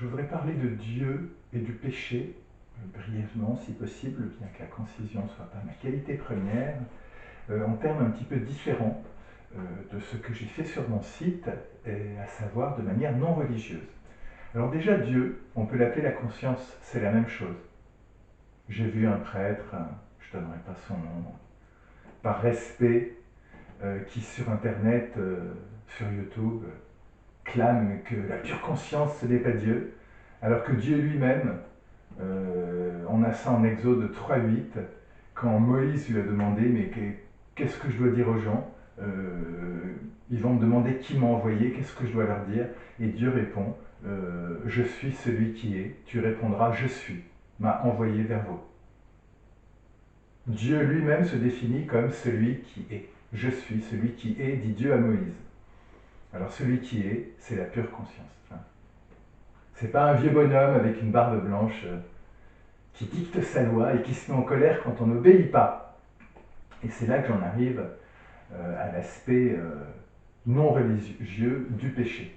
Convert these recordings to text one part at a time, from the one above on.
Je voudrais parler de Dieu et du péché, brièvement si possible, bien que la concision ne soit pas ma qualité première, en termes un petit peu différents de ce que j'ai fait sur mon site, et à savoir de manière non religieuse. Alors déjà, Dieu, on peut l'appeler la conscience, c'est la même chose. J'ai vu un prêtre, je ne donnerai pas son nom, par respect, qui sur Internet, sur YouTube, clame que la pure conscience, ce n'est pas Dieu, alors que Dieu lui-même, on a ça en Exode 3.8, quand Moïse lui a demandé, mais qu'est-ce que je dois dire aux gens? Ils vont me demander qui m'a envoyé, qu'est-ce que je dois leur dire? Et Dieu répond, je suis celui qui est. Tu répondras, je suis, m'a envoyé vers vous. Dieu lui-même se définit comme celui qui est. Je suis celui qui est, dit Dieu à Moïse. Alors celui qui est, c'est la pure conscience. C'est pas un vieux bonhomme avec une barbe blanche qui dicte sa loi et qui se met en colère quand on n'obéit pas. Et c'est là que j'en arrive à l'aspect non religieux du péché.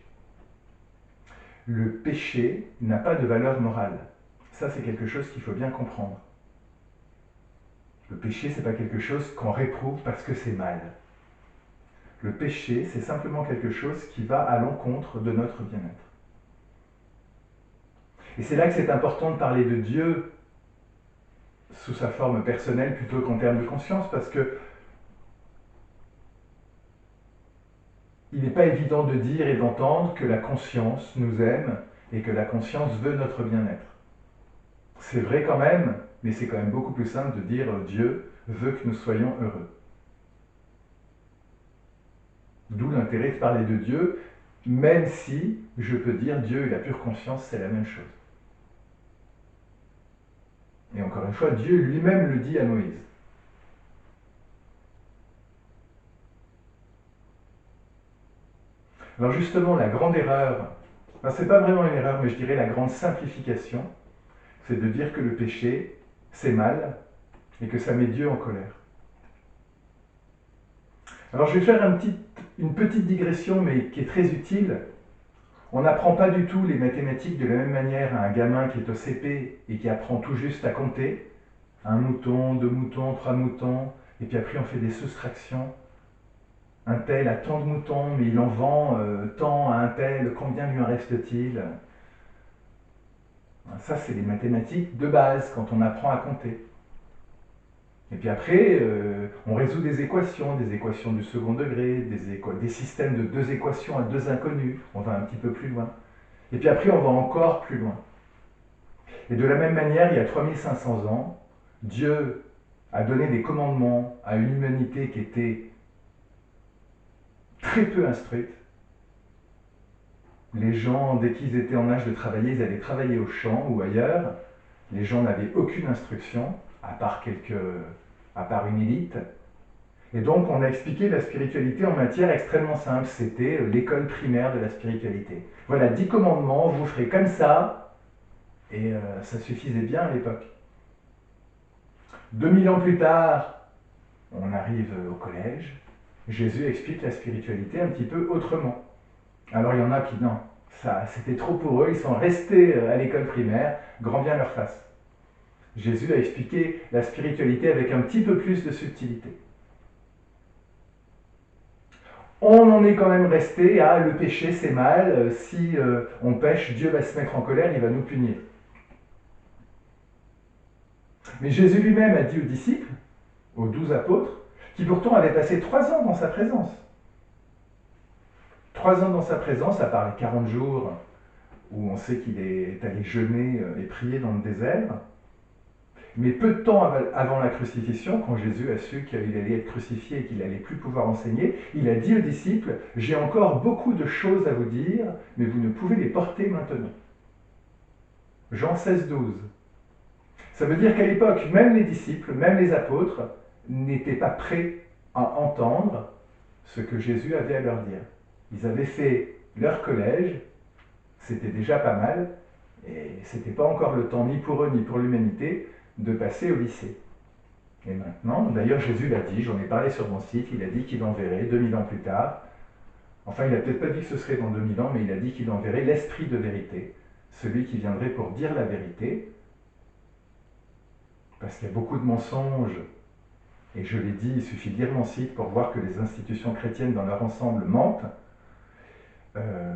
Le péché n'a pas de valeur morale. Ça, c'est quelque chose qu'il faut bien comprendre. Le péché, c'est pas quelque chose qu'on réprouve parce que c'est mal. Le péché, c'est simplement quelque chose qui va à l'encontre de notre bien-être. Et c'est là que c'est important de parler de Dieu sous sa forme personnelle plutôt qu'en termes de conscience, parce que il n'est pas évident de dire et d'entendre que la conscience nous aime et que la conscience veut notre bien-être. C'est vrai quand même, mais c'est quand même beaucoup plus simple de dire Dieu veut que nous soyons heureux. D'où l'intérêt de parler de Dieu, même si je peux dire Dieu et la pure conscience, c'est la même chose. Et encore une fois, Dieu lui-même le dit à Moïse. Alors justement, la grande erreur, c'est pas vraiment une erreur, mais je dirais la grande simplification, c'est de dire que le péché, c'est mal, et que ça met Dieu en colère. Alors je vais faire une petite digression, mais qui est très utile. On n'apprend pas du tout les mathématiques de la même manière à un gamin qui est au CP et qui apprend tout juste à compter. Un mouton, deux moutons, trois moutons, et puis après on fait des soustractions. Un tel a tant de moutons, mais il en vend tant à un tel, combien lui en reste-t-il? Ça, c'est les mathématiques de base, quand on apprend à compter. Et puis après, on résout des équations du second degré, des systèmes de deux équations à deux inconnues. On va un petit peu plus loin. Et puis après, on va encore plus loin. Et de la même manière, il y a 3500 ans, Dieu a donné des commandements à une humanité qui était très peu instruite. Les gens, dès qu'ils étaient en âge de travailler, ils allaient travailler au champ ou ailleurs. Les gens n'avaient aucune instruction, à part une élite. Et donc, on a expliqué la spiritualité en matière extrêmement simple. C'était l'école primaire de la spiritualité. Voilà, 10 commandements, vous ferez comme ça, et ça suffisait bien à l'époque. 2000 ans plus tard, on arrive au collège. Jésus explique la spiritualité un petit peu autrement. Alors, il y en a qui, non, ça, c'était trop pour eux, ils sont restés à l'école primaire, grand bien leur face. Jésus a expliqué la spiritualité avec un petit peu plus de subtilité. On en est quand même resté à le péché c'est mal, si on pêche, Dieu va se mettre en colère, il va nous punir. Mais Jésus lui-même a dit aux disciples, aux 12 apôtres, qui pourtant avaient passé 3 ans dans sa présence. 3 ans dans sa présence, à part les 40 jours où on sait qu'il est allé jeûner et prier dans le désert. Mais peu de temps avant la crucifixion, quand Jésus a su qu'il allait être crucifié et qu'il n'allait plus pouvoir enseigner, il a dit aux disciples, « J'ai encore beaucoup de choses à vous dire, mais vous ne pouvez les porter maintenant. » Jean 16, 12. Ça veut dire qu'à l'époque, même les disciples, même les apôtres, n'étaient pas prêts à entendre ce que Jésus avait à leur dire. Ils avaient fait leur collège, c'était déjà pas mal, et c'était pas encore le temps ni pour eux ni pour l'humanité de passer au lycée. Et maintenant, d'ailleurs Jésus l'a dit, j'en ai parlé sur mon site, il a dit qu'il enverrait 2000 ans plus tard, enfin il n'a peut-être pas dit que ce serait dans 2000 ans, mais il a dit qu'il enverrait l'esprit de vérité, celui qui viendrait pour dire la vérité, parce qu'il y a beaucoup de mensonges, et je l'ai dit, il suffit de lire mon site pour voir que les institutions chrétiennes dans leur ensemble mentent.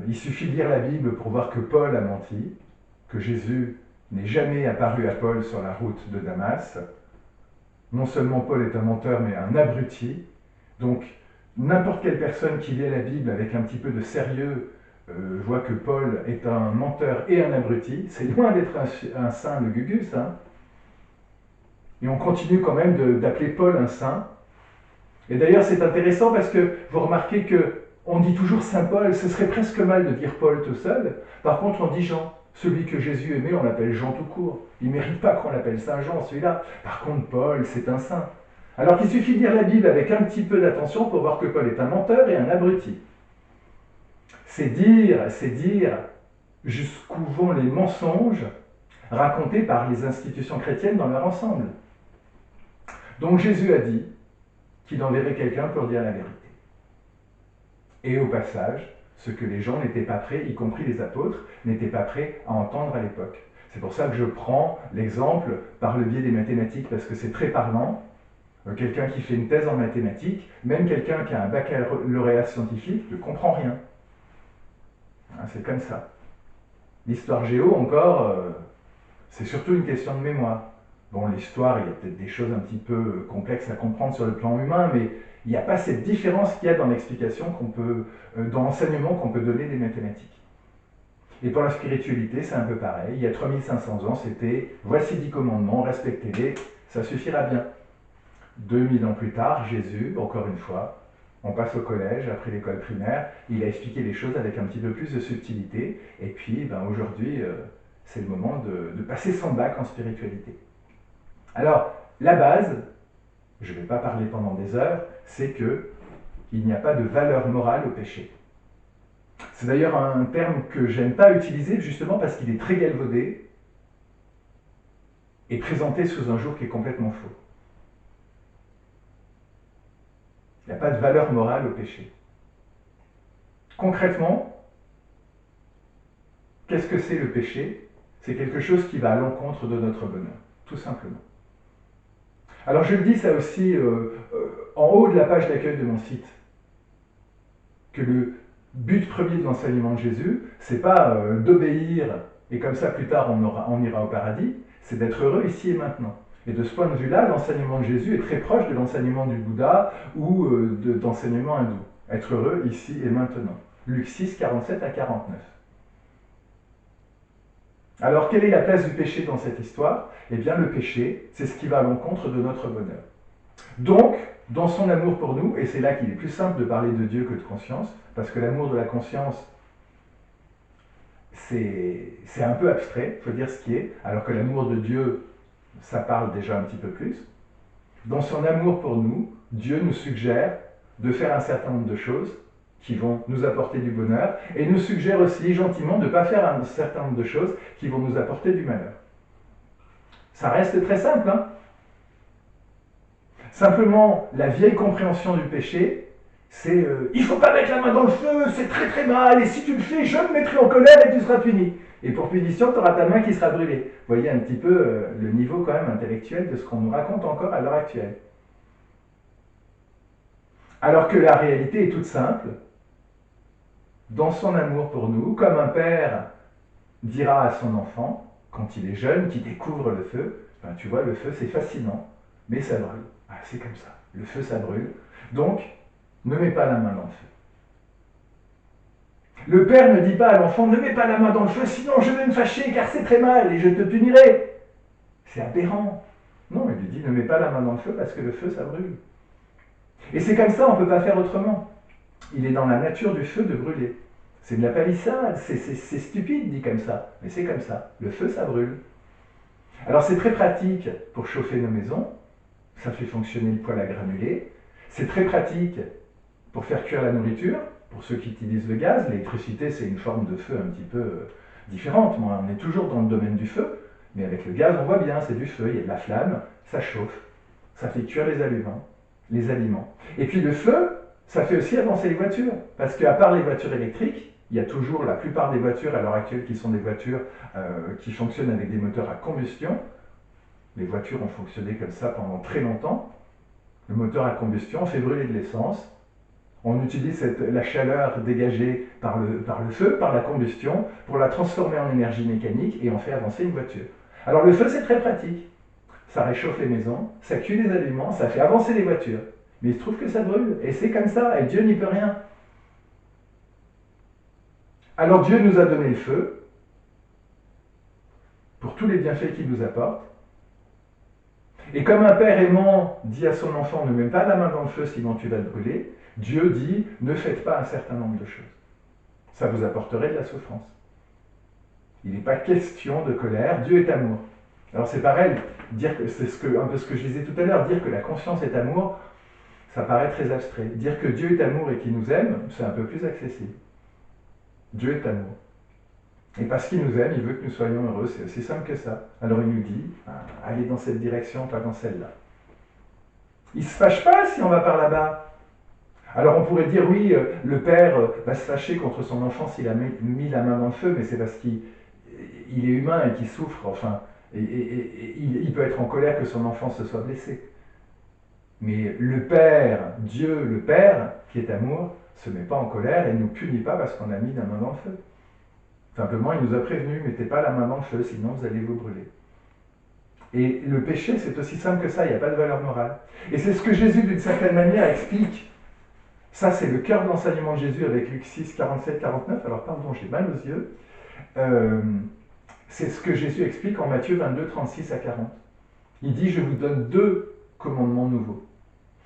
Il suffit de lire la Bible pour voir que Paul a menti, que Jésus n'est jamais apparu à Paul sur la route de Damas. Non seulement Paul est un menteur, mais un abruti. Donc, n'importe quelle personne qui lit la Bible avec un petit peu de sérieux voit que Paul est un menteur et un abruti. C'est loin d'être un saint, le Gugus. Hein. Et on continue quand même d'appeler Paul un saint. Et d'ailleurs, c'est intéressant parce que vous remarquez qu'on dit toujours Saint Paul. Ce serait presque mal de dire Paul tout seul. Par contre, on dit Jean. Celui que Jésus aimait, on l'appelle Jean tout court. Il ne mérite pas qu'on l'appelle Saint Jean, celui-là. Par contre, Paul, c'est un saint. Alors qu'il suffit de lire la Bible avec un petit peu d'attention pour voir que Paul est un menteur et un abruti. C'est dire jusqu'où vont les mensonges racontés par les institutions chrétiennes dans leur ensemble. Donc Jésus a dit qu'il enverrait quelqu'un pour dire la vérité. Et au passage, ce que les gens n'étaient pas prêts, y compris les apôtres, n'étaient pas prêts à entendre à l'époque. C'est pour ça que je prends l'exemple par le biais des mathématiques, parce que c'est très parlant. Quelqu'un qui fait une thèse en mathématiques, même quelqu'un qui a un baccalauréat scientifique, ne comprend rien. Hein, c'est comme ça. L'histoire géo, encore, c'est surtout une question de mémoire. Bon, l'histoire, il y a peut-être des choses un petit peu complexes à comprendre sur le plan humain, mais il n'y a pas cette différence qu'il y a dans l'explication dans l'enseignement qu'on peut donner des mathématiques. Et pour la spiritualité, c'est un peu pareil. Il y a 3500 ans, c'était « Voici 10 commandements, respectez-les, ça suffira bien ». 2000 ans plus tard, Jésus, encore une fois, on passe au collège, après l'école primaire, il a expliqué les choses avec un petit peu plus de subtilité, et puis aujourd'hui, c'est le moment de passer son bac en spiritualité. Alors, la base, je ne vais pas parler pendant des heures, c'est qu'il n'y a pas de valeur morale au péché. C'est d'ailleurs un terme que j'aime pas utiliser, justement parce qu'il est très galvaudé et présenté sous un jour qui est complètement faux. Il n'y a pas de valeur morale au péché. Concrètement, qu'est-ce que c'est le péché? C'est quelque chose qui va à l'encontre de notre bonheur, tout simplement. Alors je le dis ça aussi en haut de la page d'accueil de mon site, que le but premier de l'enseignement de Jésus, c'est pas d'obéir et comme ça plus tard on ira au paradis, c'est d'être heureux ici et maintenant. Et de ce point de vue-là, l'enseignement de Jésus est très proche de l'enseignement du Bouddha ou d'enseignement hindou. Être heureux ici et maintenant. Luc 6, 47 à 49. Alors, quelle est la place du péché dans cette histoire? Eh bien, le péché, c'est ce qui va à l'encontre de notre bonheur. Donc, dans son amour pour nous, et c'est là qu'il est plus simple de parler de Dieu que de conscience, parce que l'amour de la conscience, c'est un peu abstrait, il faut dire ce qui est, alors que l'amour de Dieu, ça parle déjà un petit peu plus. Dans son amour pour nous, Dieu nous suggère de faire un certain nombre de choses qui vont nous apporter du bonheur, et nous suggère aussi gentiment de ne pas faire un certain nombre de choses qui vont nous apporter du malheur. Ça reste très simple, hein? Simplement, la vieille compréhension du péché, c'est il ne faut pas mettre la main dans le feu, c'est très très mal, et si tu le fais, je me mettrai en colère et tu seras puni. Et pour punition, tu auras ta main qui sera brûlée. Vous voyez un petit peu le niveau quand même intellectuel de ce qu'on nous raconte encore à l'heure actuelle. Alors que la réalité est toute simple. Dans son amour pour nous, comme un père dira à son enfant, quand il est jeune, qui découvre le feu, ben, tu vois, le feu c'est fascinant, mais ça brûle. Ah, c'est comme ça, le feu ça brûle. Donc, ne mets pas la main dans le feu. Le père ne dit pas à l'enfant, ne mets pas la main dans le feu, sinon je vais me fâcher car c'est très mal et je te punirai. C'est aberrant. Non, il lui dit, ne mets pas la main dans le feu parce que le feu ça brûle. Et c'est comme ça, on ne peut pas faire autrement. Il est dans la nature du feu de brûler. C'est de la palissade, c'est stupide dit comme ça, mais c'est comme ça. Le feu, ça brûle. Alors c'est très pratique pour chauffer nos maisons, ça fait fonctionner le poêle à granulés. C'est très pratique pour faire cuire la nourriture, pour ceux qui utilisent le gaz. L'électricité, c'est une forme de feu un petit peu différente. Moi, on est toujours dans le domaine du feu, mais avec le gaz, on voit bien, c'est du feu, il y a de la flamme, ça chauffe, ça fait cuire les aliments. Et puis le feu, ça fait aussi avancer les voitures, parce qu'à part les voitures électriques, Il y a toujours la plupart des voitures à l'heure actuelle qui sont des voitures qui fonctionnent avec des moteurs à combustion. Les voitures ont fonctionné comme ça pendant très longtemps. Le moteur à combustion fait brûler de l'essence. On utilise la chaleur dégagée par le feu, par la combustion, pour la transformer en énergie mécanique et en fait avancer une voiture. Alors le feu, c'est très pratique. Ça réchauffe les maisons, ça cuit les aliments, ça fait avancer les voitures. Mais il se trouve que ça brûle, et c'est comme ça, et Dieu n'y peut rien. Alors Dieu nous a donné le feu, pour tous les bienfaits qu'il nous apporte. Et comme un père aimant dit à son enfant, ne mets pas la main dans le feu sinon tu vas te brûler, Dieu dit, ne faites pas un certain nombre de choses. Ça vous apporterait de la souffrance. Il n'est pas question de colère, Dieu est amour. Alors c'est pareil, dire que c'est un peu ce que je disais tout à l'heure, dire que la conscience est amour, ça paraît très abstrait. Dire que Dieu est amour et qu'il nous aime, c'est un peu plus accessible. Dieu est amour. Et parce qu'il nous aime, il veut que nous soyons heureux, c'est aussi simple que ça. Alors il nous dit, allez dans cette direction, pas dans celle-là. Il ne se fâche pas si on va par là-bas. Alors on pourrait dire, oui, le père va se fâcher contre son enfant s'il a mis la main dans le feu, mais c'est parce qu'il est humain et qu'il souffre, enfin, et il peut être en colère que son enfant se soit blessé. Mais le Père, Dieu le Père, qui est amour, se met pas en colère et ne nous punit pas parce qu'on a mis la main dans le feu. Simplement, il nous a prévenus, mettez pas la main dans le feu, sinon vous allez vous brûler. Et le péché, c'est aussi simple que ça, il n'y a pas de valeur morale. Et c'est ce que Jésus, d'une certaine manière, explique. Ça, c'est le cœur de l'enseignement de Jésus avec Luc 6, 47, 49. Alors, pardon, j'ai mal aux yeux. C'est ce que Jésus explique en Matthieu 22, 36 à 40. Il dit, je vous donne 2 commandements nouveaux.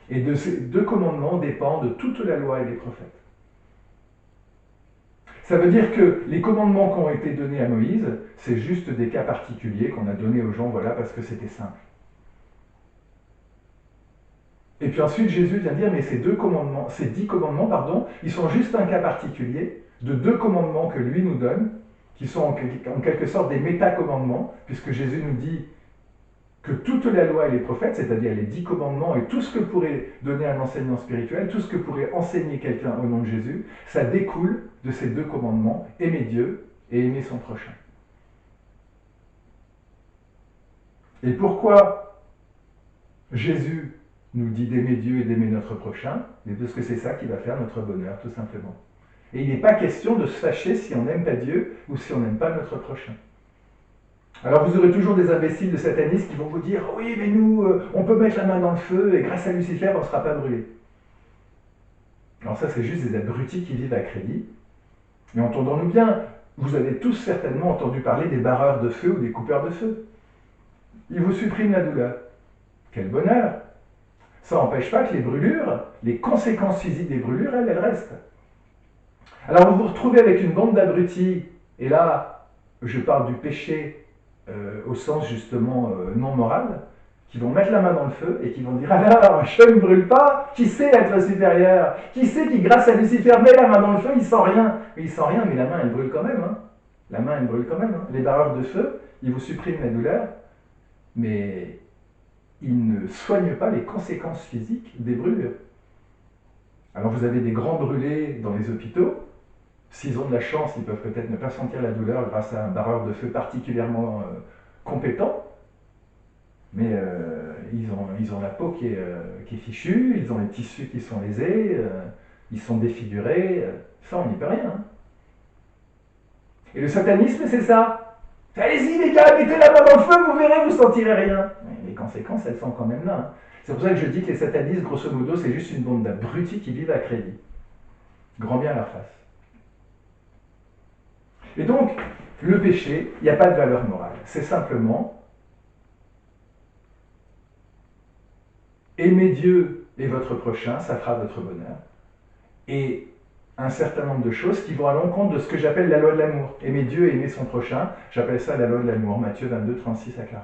Et de ces 2 commandements dépendent toute la loi et les prophètes. Ça veut dire que les commandements qui ont été donnés à Moïse, c'est juste des cas particuliers qu'on a donnés aux gens, voilà, parce que c'était simple. Et puis ensuite, Jésus vient dire, mais ces 10 commandements, ils sont juste un cas particulier de 2 commandements que lui nous donne, qui sont en quelque sorte des méta-commandements, puisque Jésus nous dit que toute la loi et les prophètes, c'est-à-dire les 10 commandements et tout ce que pourrait donner un enseignant spirituel, tout ce que pourrait enseigner quelqu'un au nom de Jésus, ça découle de ces 2 commandements, aimer Dieu et aimer son prochain. Et pourquoi Jésus nous dit d'aimer Dieu et d'aimer notre prochain? Mais parce que c'est ça qui va faire notre bonheur, tout simplement. Et il n'est pas question de se fâcher si on n'aime pas Dieu ou si on n'aime pas notre prochain. Alors vous aurez toujours des imbéciles de satanistes qui vont vous dire « Oui, mais nous, on peut mettre la main dans le feu et grâce à Lucifer, on ne sera pas brûlé. » Alors ça, c'est juste des abrutis qui vivent à crédit. Mais entendons-nous bien, vous avez tous certainement entendu parler des barreurs de feu ou des coupeurs de feu. Ils vous suppriment la douleur. Quel bonheur! Ça n'empêche pas que les brûlures, les conséquences physiques des brûlures, elles restent. Alors vous vous retrouvez avec une bande d'abrutis, et là, je parle du péché au sens justement non moral, qui vont mettre la main dans le feu et qui vont dire « Alors, je ne brûle pas, qui sait être supérieur? Qui sait qui, grâce à Lucifer, met la main dans le feu, il sent rien ?» Mais il sent rien, mais la main, elle brûle quand même. Hein. La main, elle brûle quand même. Hein. Les barreurs de feu, ils vous suppriment la douleur, mais ils ne soignent pas les conséquences physiques des brûlures. Alors vous avez des grands brûlés dans les hôpitaux. S'ils ont de la chance, ils peuvent peut-être ne pas sentir la douleur grâce à un barreur de feu particulièrement compétent. Mais ils ont la peau qui est fichue, ils ont les tissus qui sont lésés, ils sont défigurés. Ça, on n'y peut rien. Hein. Et le satanisme, c'est ça. Allez-y les gars, mettez la main dans le feu, vous verrez, vous ne sentirez rien. Mais les conséquences, elles sont quand même là. Hein. C'est pour ça que je dis que les satanistes, grosso modo, c'est juste une bande d'abrutis qui vivent à crédit. Grand bien à leur face. Et donc, le péché, il n'y a pas de valeur morale. C'est simplement aimer Dieu et votre prochain, ça fera votre bonheur. Et un certain nombre de choses qui vont à l'encontre de ce que j'appelle la loi de l'amour. Aimer Dieu et aimer son prochain, j'appelle ça la loi de l'amour. Matthieu 22, 36 à 40.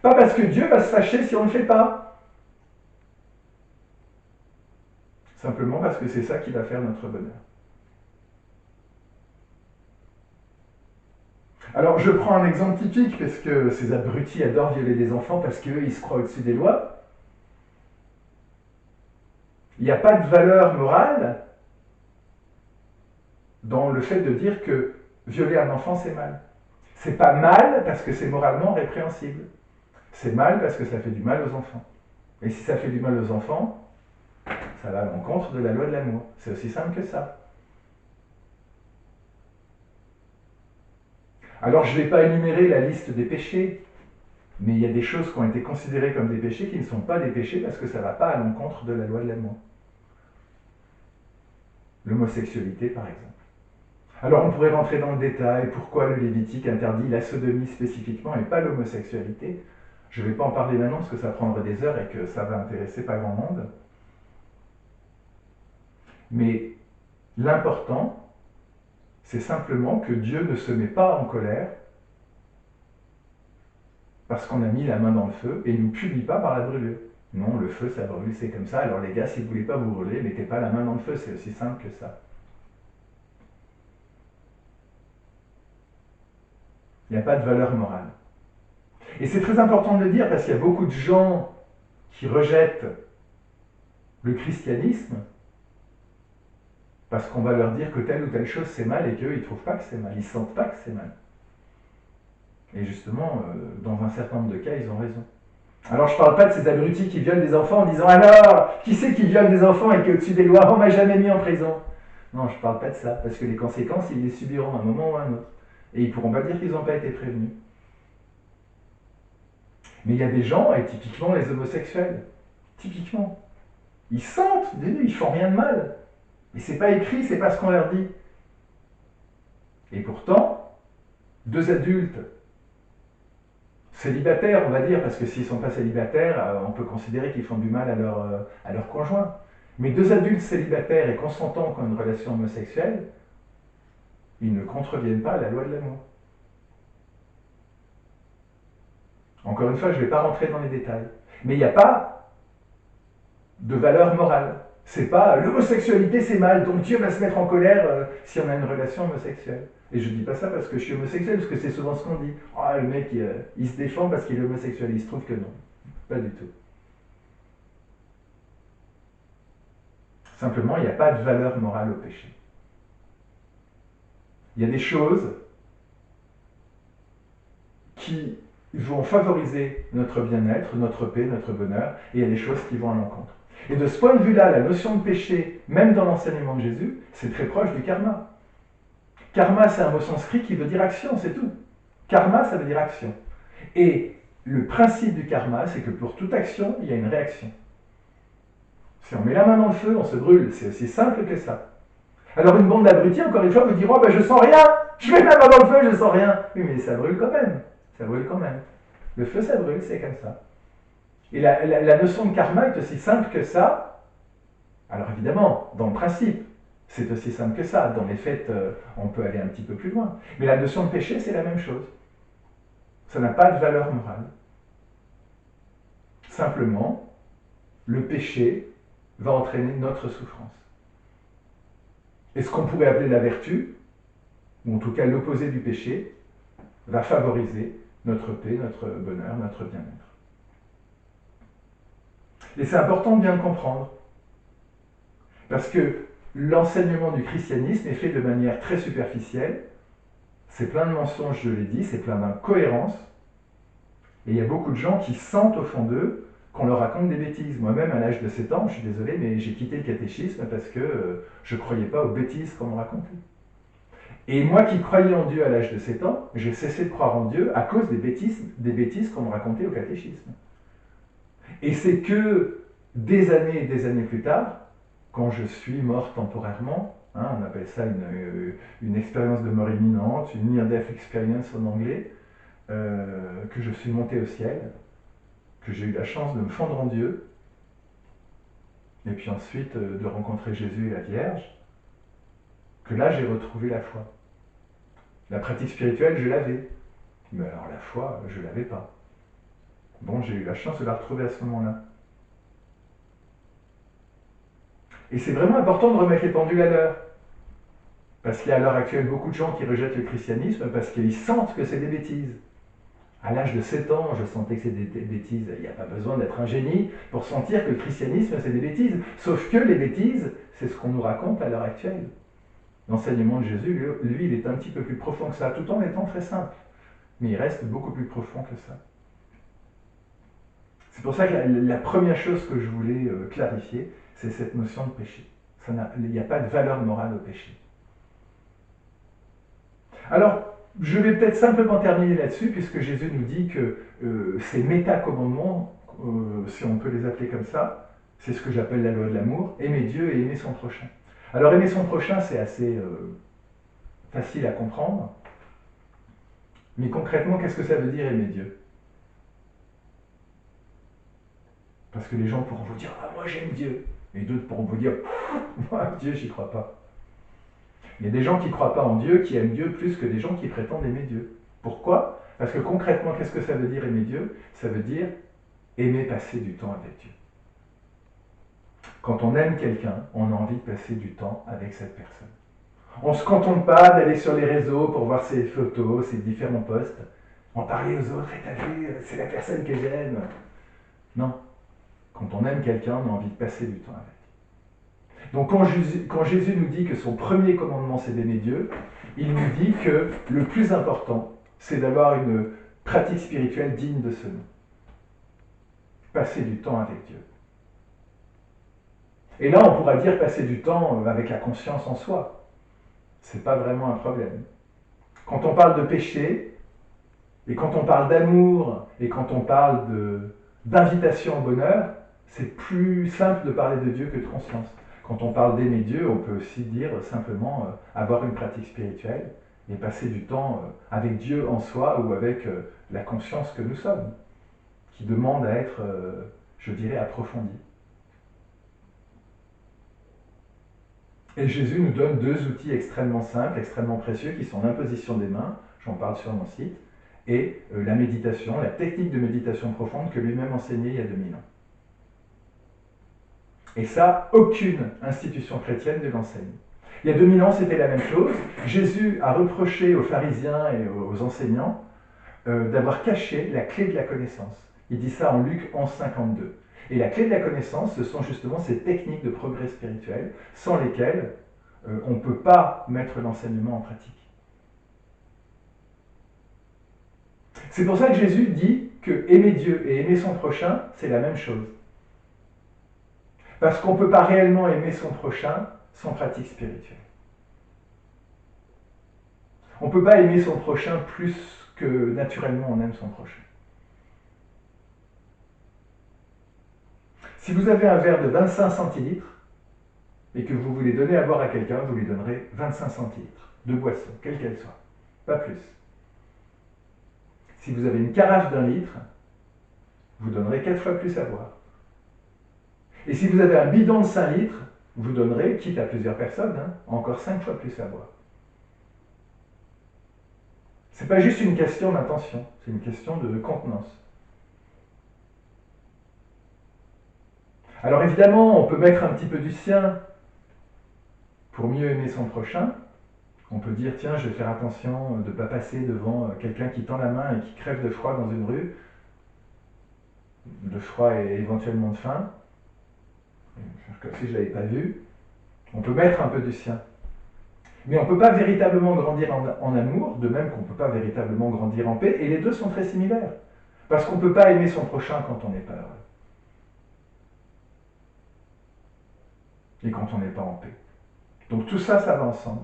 Pas parce que Dieu va se fâcher si on ne le fait pas. Simplement parce que c'est ça qui va faire notre bonheur. Alors, je prends un exemple typique, parce que ces abrutis adorent violer des enfants parce qu'eux, ils se croient au-dessus des lois. Il n'y a pas de valeur morale dans le fait de dire que violer un enfant, c'est mal. C'est pas mal parce que c'est moralement répréhensible. C'est mal parce que ça fait du mal aux enfants. Et si ça fait du mal aux enfants, ça va à l'encontre de la loi de l'amour. C'est aussi simple que ça. Alors je ne vais pas énumérer la liste des péchés, mais il y a des choses qui ont été considérées comme des péchés qui ne sont pas des péchés parce que ça ne va pas à l'encontre de la loi de l'amour. L'homosexualité, par exemple. Alors on pourrait rentrer dans le détail, pourquoi le Lévitique interdit la sodomie spécifiquement et pas l'homosexualité. Je ne vais pas en parler maintenant parce que ça prendrait des heures et que ça va intéresser pas grand monde. Mais l'important, c'est simplement que Dieu ne se met pas en colère parce qu'on a mis la main dans le feu et ne nous punit pas par la brûlure. Non, le feu, ça brûle, c'est comme ça. Alors les gars, si vous ne voulez pas vous brûler, mettez pas la main dans le feu, c'est aussi simple que ça. Il n'y a pas de valeur morale. Et c'est très important de le dire parce qu'il y a beaucoup de gens qui rejettent le christianisme parce qu'on va leur dire que telle ou telle chose c'est mal et qu'eux ils ne trouvent pas que c'est mal, ils ne sentent pas que c'est mal. Et justement, dans un certain nombre de cas, ils ont raison. Alors je ne parle pas de ces abrutis qui violent des enfants en disant alors, qui c'est qui viole des enfants et qui au-dessus des lois, on m'a jamais mis en prison. Non, je ne parle pas de ça, parce que les conséquences, ils les subiront à un moment ou à un autre. Et ils ne pourront pas dire qu'ils n'ont pas été prévenus. Mais il y a des gens, et typiquement les homosexuels, typiquement, ils sentent, ils font rien de mal. Mais c'est pas écrit, c'est pas ce qu'on leur dit. Et pourtant, deux adultes célibataires, on va dire, parce que s'ils ne sont pas célibataires, on peut considérer qu'ils font du mal à leur conjoint. Mais deux adultes célibataires et consentants qui ont une relation homosexuelle, ils ne contreviennent pas à la loi de l'amour. Encore une fois, je ne vais pas rentrer dans les détails. Mais il n'y a pas de valeur morale. C'est pas l'homosexualité c'est mal, donc Dieu va se mettre en colère si on a une relation homosexuelle. Et je ne dis pas ça parce que je suis homosexuel, parce que c'est souvent ce qu'on dit. Oh, le mec, il se défend parce qu'il est homosexuel. Il se trouve que non. Pas du tout. Simplement, il n'y a pas de valeur morale au péché. Il y a des choses qui vont favoriser notre bien-être, notre paix, notre bonheur, et il y a des choses qui vont à l'encontre. Et de ce point de vue-là, la notion de péché, même dans l'enseignement de Jésus, c'est très proche du karma. Karma, c'est un mot sanskrit qui veut dire action, c'est tout. Karma, ça veut dire action. Et le principe du karma, c'est que pour toute action, il y a une réaction. Si on met la main dans le feu, on se brûle. C'est aussi simple que ça. Alors une bande d'abrutis, encore une fois, vous diront, oh, ben, je sens rien, je mets ma main dans le feu, je sens rien. Oui, mais ça brûle quand même. Ça brûle quand même. Le feu, ça brûle, c'est comme ça. Et la notion de karma est aussi simple que ça. Alors évidemment, dans le principe, c'est aussi simple que ça. Dans les faits, on peut aller un petit peu plus loin. Mais la notion de péché, c'est la même chose. Ça n'a pas de valeur morale. Simplement, le péché va entraîner notre souffrance. Et ce qu'on pourrait appeler la vertu, ou en tout cas l'opposé du péché, va favoriser notre paix, notre bonheur, notre bien-être. Et c'est important de bien le comprendre. Parce que l'enseignement du christianisme est fait de manière très superficielle. C'est plein de mensonges, je l'ai dit, c'est plein d'incohérences. Et il y a beaucoup de gens qui sentent au fond d'eux qu'on leur raconte des bêtises. Moi-même, à l'âge de 7 ans, je suis désolé, mais j'ai quitté le catéchisme parce que je ne croyais pas aux bêtises qu'on me racontait. Et moi qui croyais en Dieu à l'âge de 7 ans, j'ai cessé de croire en Dieu à cause des bêtises qu'on me racontait au catéchisme. Et c'est que des années et des années plus tard, quand je suis mort temporairement, on appelle ça une expérience de mort imminente, une near-death experience en anglais, que je suis monté au ciel, que j'ai eu la chance de me fondre en Dieu, et puis ensuite de rencontrer Jésus et la Vierge, que là j'ai retrouvé la foi. La pratique spirituelle, je l'avais, mais alors la foi, je ne l'avais pas. Bon, j'ai eu la chance de la retrouver à ce moment-là. Et c'est vraiment important de remettre les pendules à l'heure. Parce qu'il y a à l'heure actuelle beaucoup de gens qui rejettent le christianisme parce qu'ils sentent que c'est des bêtises. À l'âge de 7 ans, je sentais que c'était des bêtises. Il n'y a pas besoin d'être un génie pour sentir que le christianisme, c'est des bêtises. Sauf que les bêtises, c'est ce qu'on nous raconte à l'heure actuelle. L'enseignement de Jésus, lui, il est un petit peu plus profond que ça, tout en étant très simple. Mais il reste beaucoup plus profond que ça. C'est pour ça que la première chose que je voulais clarifier, c'est cette notion de péché. Il n'y a pas de valeur morale au péché. Alors, je vais peut-être simplement terminer là-dessus, puisque Jésus nous dit que ces méta-commandements, si on peut les appeler comme ça, c'est ce que j'appelle la loi de l'amour, aimer Dieu et aimer son prochain. Alors, aimer son prochain, c'est assez facile à comprendre. Mais concrètement, qu'est-ce que ça veut dire aimer Dieu? Parce que les gens pourront vous dire « Ah, moi j'aime Dieu !» Et d'autres pourront vous dire « Moi, Dieu, j'y crois pas !» Il y a des gens qui ne croient pas en Dieu, qui aiment Dieu plus que des gens qui prétendent aimer Dieu. Pourquoi? Parce que concrètement, qu'est-ce que ça veut dire aimer Dieu? Ça veut dire aimer passer du temps avec Dieu. Quand on aime quelqu'un, on a envie de passer du temps avec cette personne. On ne se contente pas d'aller sur les réseaux pour voir ses photos, ses différents posts, en parler aux autres, et t'as vu, c'est la personne que j'aime. Non. Quand on aime quelqu'un, on a envie de passer du temps avec. Donc quand Jésus nous dit que son premier commandement, c'est d'aimer Dieu, il nous dit que le plus important, c'est d'avoir une pratique spirituelle digne de ce nom. Passer du temps avec Dieu. Et là, on pourra dire passer du temps avec la conscience en soi. C'est pas vraiment un problème. Quand on parle de péché, et quand on parle d'amour, et quand on parle d'invitation au bonheur, c'est plus simple de parler de Dieu que de conscience. Quand on parle d'aimer Dieu, on peut aussi dire simplement avoir une pratique spirituelle et passer du temps avec Dieu en soi ou avec la conscience que nous sommes, qui demande à être, je dirais, approfondie. Et Jésus nous donne deux outils extrêmement simples, extrêmement précieux, qui sont l'imposition des mains, j'en parle sur mon site, et la méditation, la technique de méditation profonde que lui-même enseignait il y a 2000 ans. Et ça, aucune institution chrétienne ne l'enseigne. Il y a 2000 ans, c'était la même chose. Jésus a reproché aux pharisiens et aux enseignants d'avoir caché la clé de la connaissance. Il dit ça en Luc 11,52. Et la clé de la connaissance, ce sont justement ces techniques de progrès spirituel sans lesquelles on ne peut pas mettre l'enseignement en pratique. C'est pour ça que Jésus dit que aimer Dieu et aimer son prochain, c'est la même chose. Parce qu'on ne peut pas réellement aimer son prochain sans pratique spirituelle. On ne peut pas aimer son prochain plus que naturellement on aime son prochain. Si vous avez un verre de 25 centilitres et que vous voulez donner à boire à quelqu'un, vous lui donnerez 25 centilitres de boisson, quelle qu'elle soit, pas plus. Si vous avez une carafe d'1 litre, vous donnerez 4 fois plus à boire. Et si vous avez un bidon de 5 litres, vous donnerez, quitte à plusieurs personnes, encore 5 fois plus à boire. Ce n'est pas juste une question d'intention, c'est une question de contenance. Alors évidemment, on peut mettre un petit peu du sien pour mieux aimer son prochain. On peut dire, tiens, je vais faire attention de ne pas passer devant quelqu'un qui tend la main et qui crève de froid dans une rue, de froid et éventuellement de faim, comme si je ne l'avais pas vu. On peut mettre un peu du sien. Mais on ne peut pas véritablement grandir en amour, de même qu'on ne peut pas véritablement grandir en paix, et les deux sont très similaires. Parce qu'on ne peut pas aimer son prochain quand on n'est pas heureux. Et quand on n'est pas en paix. Donc tout ça, ça va ensemble.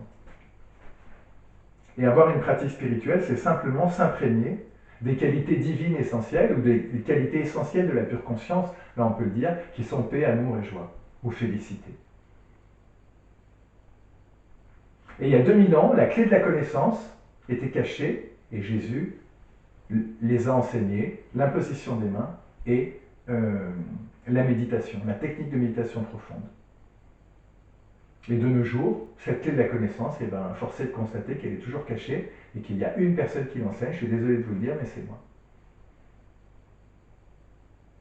Et avoir une pratique spirituelle, c'est simplement s'imprégner des qualités divines essentielles, ou des qualités essentielles de la pure conscience, là on peut le dire, qui sont paix, amour et joie, ou félicité. Et il y a 2000 ans, la clé de la connaissance était cachée, et Jésus les a enseignés, l'imposition des mains et la méditation, la technique de méditation profonde. Et de nos jours, cette clé de la connaissance, force est de constater qu'elle est toujours cachée et qu'il y a une personne qui l'enseigne. Je suis désolé de vous le dire, mais c'est moi.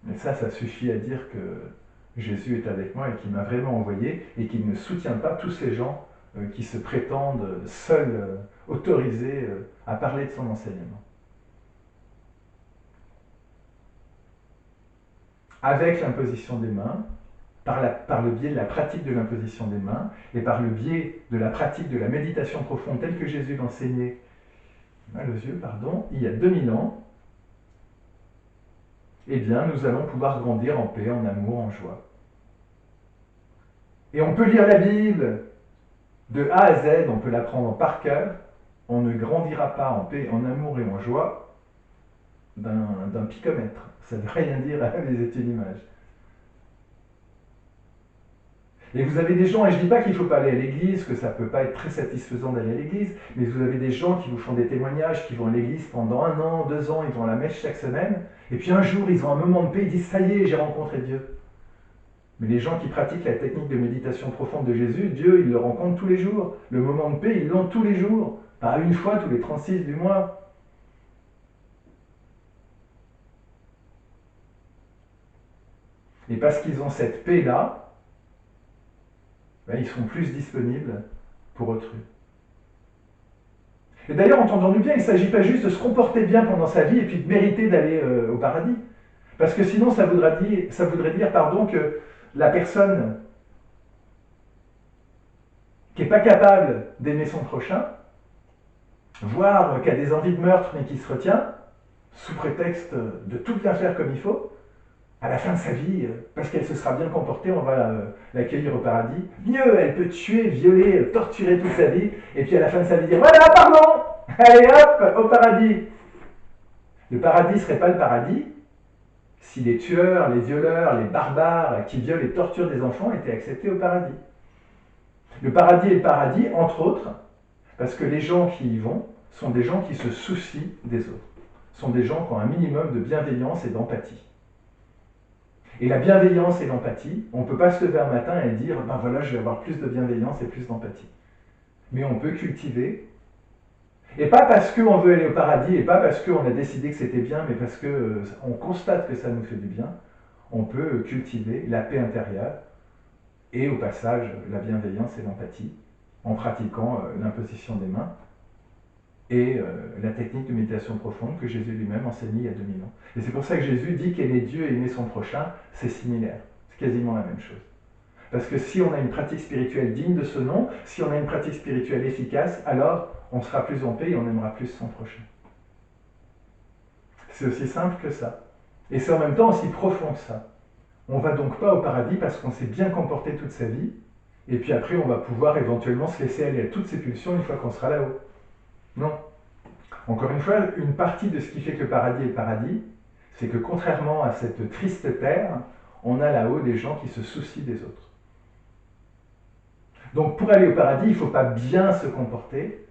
Mais ça suffit à dire que Jésus est avec moi et qu'il m'a vraiment envoyé et qu'il ne soutient pas tous ces gens qui se prétendent seuls autorisés à parler de son enseignement. Avec l'imposition des mains, par le biais de la pratique de l'imposition des mains et par le biais de la pratique de la méditation profonde telle que Jésus l'enseignait, il y a 2000 ans, eh bien, nous allons pouvoir grandir en paix, en amour, en joie. Et on peut lire la Bible de A à Z, on peut l'apprendre par cœur, on ne grandira pas en paix, en amour et en joie d'un picomètre. Ça ne veut rien dire, les études d'images. Et vous avez des gens, et je ne dis pas qu'il ne faut pas aller à l'église, que ça ne peut pas être très satisfaisant d'aller à l'église, mais vous avez des gens qui vous font des témoignages, qui vont à l'église pendant 1 an, 2 ans, ils vont à la messe chaque semaine, et puis un jour, ils ont un moment de paix, ils disent « ça y est, j'ai rencontré Dieu ». Mais les gens qui pratiquent la technique de méditation profonde de Jésus, Dieu, ils le rencontrent tous les jours. Le moment de paix, ils l'ont tous les jours, pas une fois tous les 36 du mois. Et parce qu'ils ont cette paix-là, ben, ils sont plus disponibles pour autrui. Et d'ailleurs, entendons-nous bien, il ne s'agit pas juste de se comporter bien pendant sa vie et puis de mériter d'aller au paradis. Parce que sinon, ça voudrait dire que la personne qui n'est pas capable d'aimer son prochain, voire qui a des envies de meurtre mais qui se retient, sous prétexte de tout bien faire comme il faut, à la fin de sa vie, parce qu'elle se sera bien comportée, on va l'accueillir au paradis. Mieux, elle peut tuer, violer, torturer toute sa vie, et puis à la fin de sa vie dire « Voilà, pardon, allez hop, au paradis !» Le paradis ne serait pas le paradis si les tueurs, les violeurs, les barbares qui violent et torturent des enfants étaient acceptés au paradis. Le paradis est le paradis, entre autres, parce que les gens qui y vont sont des gens qui se soucient des autres, sont des gens qui ont un minimum de bienveillance et d'empathie. Et la bienveillance et l'empathie, on ne peut pas se lever un matin et dire « ben voilà, je vais avoir plus de bienveillance et plus d'empathie ». Mais on peut cultiver, et pas parce qu'on veut aller au paradis, et pas parce qu'on a décidé que c'était bien, mais parce qu'on constate que ça nous fait du bien, on peut cultiver la paix intérieure, et au passage la bienveillance et l'empathie, en pratiquant l'imposition des mains, et la technique de méditation profonde que Jésus lui-même enseignait il y a 2000 ans. Et c'est pour ça que Jésus dit qu'aimer Dieu et aimer son prochain, c'est similaire. C'est quasiment la même chose. Parce que si on a une pratique spirituelle digne de ce nom, si on a une pratique spirituelle efficace, alors on sera plus en paix et on aimera plus son prochain. C'est aussi simple que ça. Et c'est en même temps aussi profond que ça. On ne va donc pas au paradis parce qu'on s'est bien comporté toute sa vie, et puis après on va pouvoir éventuellement se laisser aller à toutes ses pulsions une fois qu'on sera là-haut. Non. Encore une fois, une partie de ce qui fait que le paradis est le paradis, c'est que contrairement à cette triste terre, on a là-haut des gens qui se soucient des autres. Donc pour aller au paradis, il ne faut pas bien se comporter,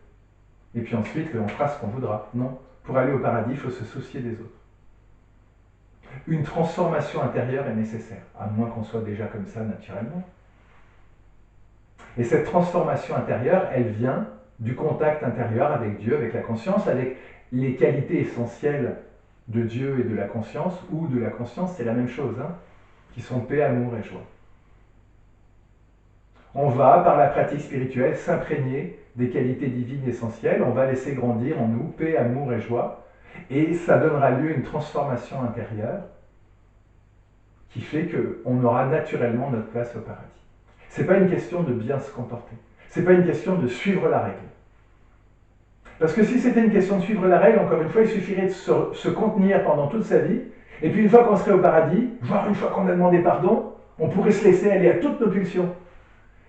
et puis ensuite on fera ce qu'on voudra. Non. Pour aller au paradis, il faut se soucier des autres. Une transformation intérieure est nécessaire, à moins qu'on soit déjà comme ça naturellement. Et cette transformation intérieure, elle vient du contact intérieur avec Dieu, avec la conscience, avec les qualités essentielles de Dieu et de la conscience, ou de la conscience, c'est la même chose, qui sont paix, amour et joie. On va, par la pratique spirituelle, s'imprégner des qualités divines essentielles, on va laisser grandir en nous paix, amour et joie, et ça donnera lieu à une transformation intérieure qui fait qu'on aura naturellement notre place au paradis. Ce n'est pas une question de bien se comporter. Ce n'est pas une question de suivre la règle. Parce que si c'était une question de suivre la règle, encore une fois, il suffirait de se contenir pendant toute sa vie, et puis une fois qu'on serait au paradis, voire une fois qu'on a demandé pardon, on pourrait se laisser aller à toutes nos pulsions.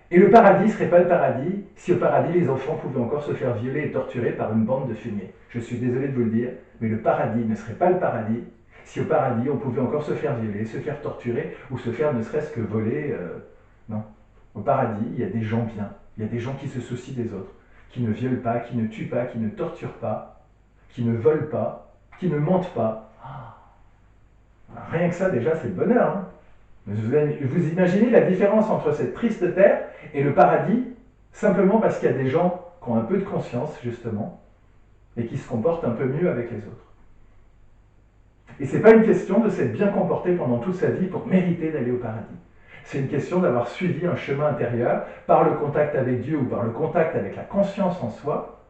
Et le paradis ne serait pas le paradis si au paradis les enfants pouvaient encore se faire violer et torturer par une bande de fumier. Je suis désolé de vous le dire, mais le paradis ne serait pas le paradis si au paradis on pouvait encore se faire violer, se faire torturer ou se faire ne serait-ce que voler. Non. Au paradis, il y a des gens bien, il y a des gens qui se soucient des autres, qui ne violent pas, qui ne tuent pas, qui ne torturent pas, qui ne volent pas, qui ne mentent pas. Rien que ça déjà c'est le bonheur. Vous imaginez la différence entre cette triste terre et le paradis, simplement parce qu'il y a des gens qui ont un peu de conscience, justement, et qui se comportent un peu mieux avec les autres. Et ce n'est pas une question de s'être bien comporté pendant toute sa vie pour mériter d'aller au paradis. C'est une question d'avoir suivi un chemin intérieur par le contact avec Dieu ou par le contact avec la conscience en soi,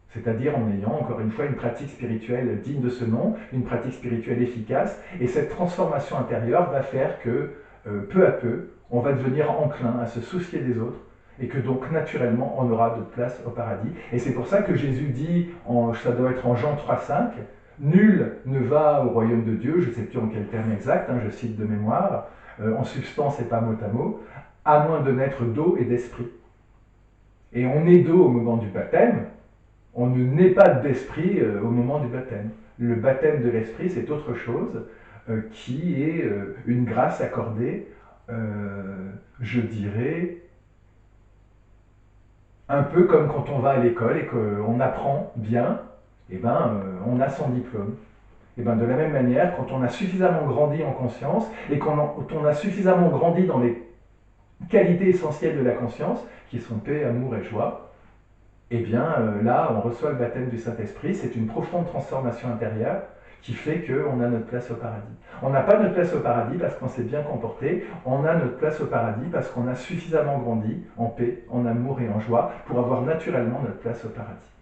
c'est-à-dire en ayant, encore une fois, une pratique spirituelle digne de ce nom, une pratique spirituelle efficace, et cette transformation intérieure va faire que, peu à peu, on va devenir enclin à se soucier des autres, et que donc naturellement on aura de place au paradis. Et c'est pour ça que Jésus dit, ça doit être en Jean 3,5, nul ne va au royaume de Dieu, je ne sais plus en quel terme exact, je cite de mémoire, en substance et pas mot à moins de naître d'eau et d'esprit. Et on est d'eau au moment du baptême, on ne naît pas d'esprit au moment du baptême. Le baptême de l'esprit, c'est autre chose, qui est une grâce accordée, je dirais, un peu comme quand on va à l'école et qu'on apprend bien, et on a son diplôme. Et de la même manière, quand on a suffisamment grandi en conscience et quand on a suffisamment grandi dans les qualités essentielles de la conscience, qui sont paix, amour et joie, là, on reçoit le baptême du Saint-Esprit. C'est une profonde transformation intérieure qui fait qu'on a notre place au paradis. On n'a pas notre place au paradis parce qu'on s'est bien comporté, on a notre place au paradis parce qu'on a suffisamment grandi en paix, en amour et en joie pour avoir naturellement notre place au paradis.